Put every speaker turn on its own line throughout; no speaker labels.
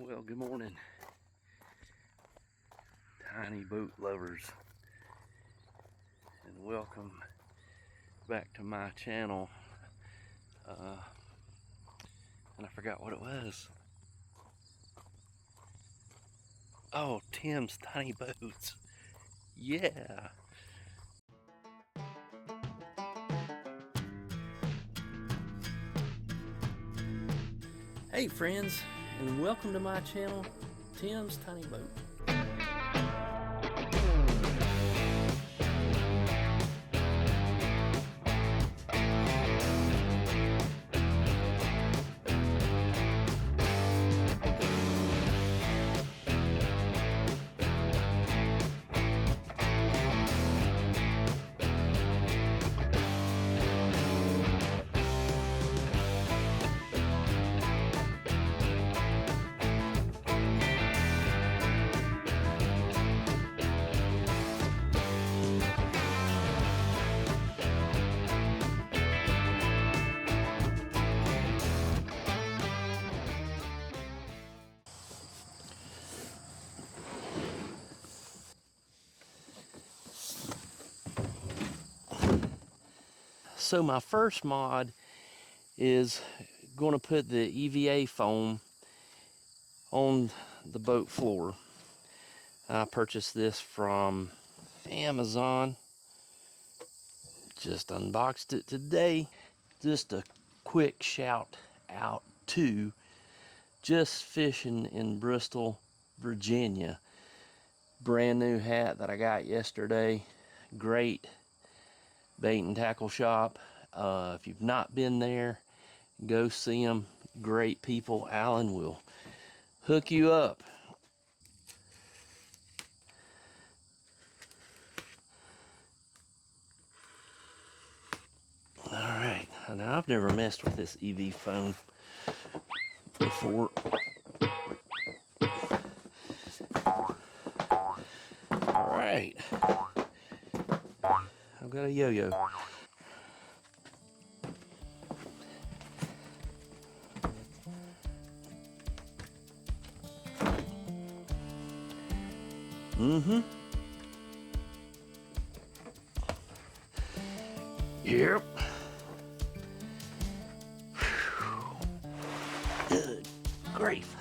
Well, good morning, tiny boat lovers, and welcome back to my channel. And I forgot what it was. Oh, Tim's Tiny Boats. Yeah. Hey friends, and welcome to my channel, Tim's Tiny Boat. So my first mod is going to put the EVA foam on the boat floor. I purchased this from Amazon. Just unboxed it today. Just a quick shout out to Just Fishing in Bristol, Virginia. Brand new hat that I got yesterday. Great bait and tackle shop. If you've not been there, go see them. Great people. Alan will hook you up. Alright, now I've never messed with this EV foam before. Alright, I've got a yo-yo. Yep. Good grief.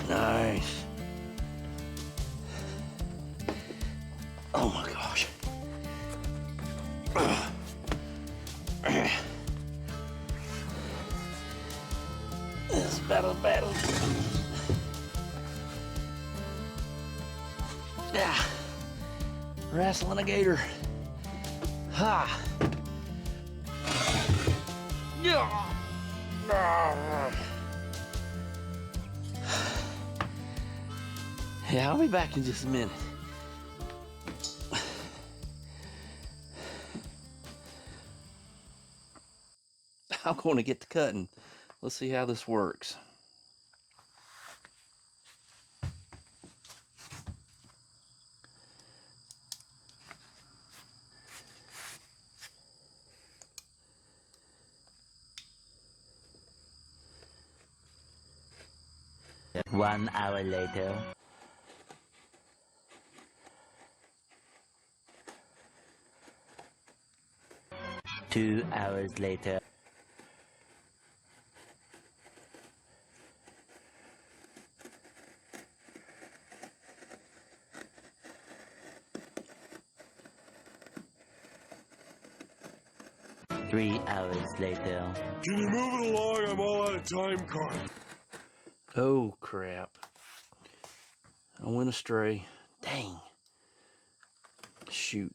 Nice. Oh my gosh. This is battle. Wrestling a gator. Ha. Yeah, I'll be back in just a minute. I'm going to get to cutting. Let's see how this works.
One hour later. 2 hours later. Three hours later.
Can you move it along? I'm all out of time card.
Oh crap. I went astray. Dang. Shoot.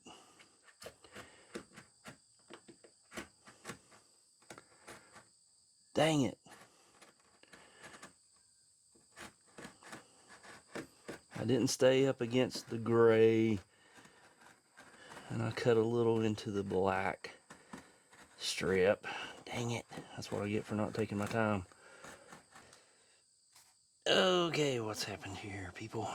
Dang it. I didn't stay up against the gray, and I cut a little into the black strip. Dang it. That's what I get for not taking my time. Okay, what's happened here, people?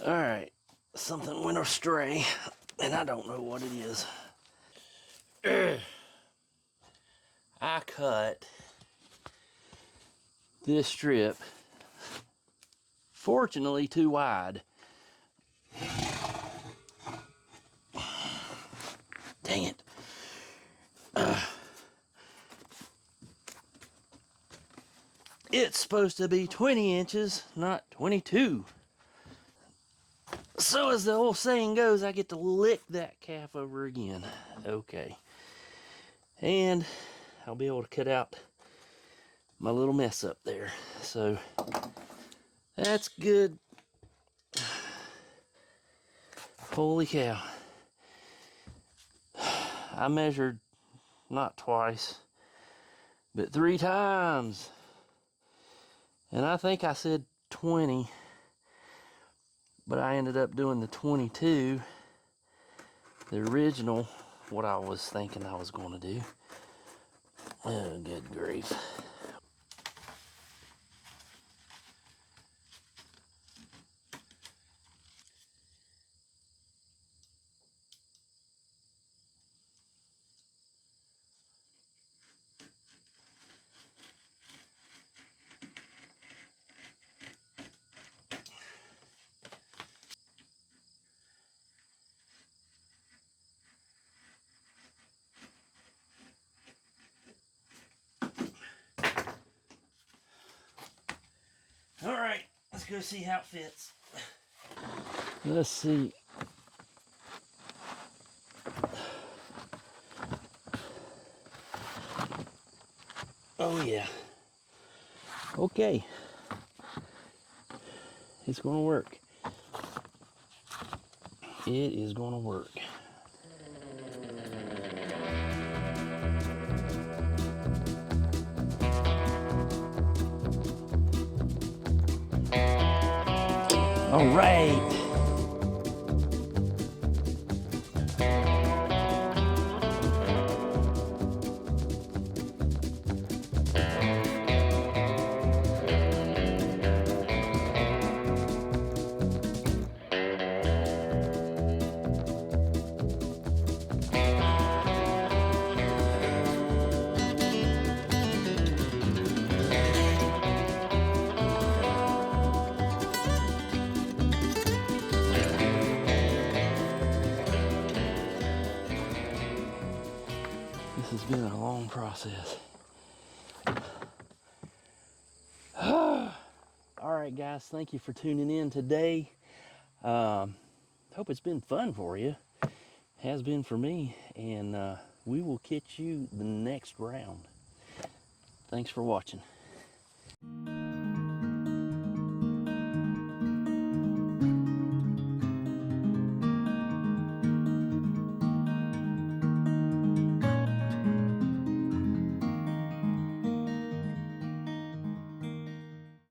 Alright, something went astray, and I don't know what it is. I cut this strip, fortunately, too wide. Dang it. It's supposed to be 20 inches, not 22. So as the old saying goes, I get to lick that calf over again. Okay. And I'll be able to cut out my little mess up there. So that's good. Holy cow. I measured not twice, but 3 times. And I think I said 20, but I ended up doing the 22. The original, what I was thinking I was going to do. Oh, good grief. All right, let's go see how it fits. Let's see. Oh yeah. Okay. It's gonna work. It is gonna work. All right. This has been a long process. All right, guys, thank you for tuning in today. Hope it's been fun for you. Has been for me, and we will catch you the next round. Thanks for watching.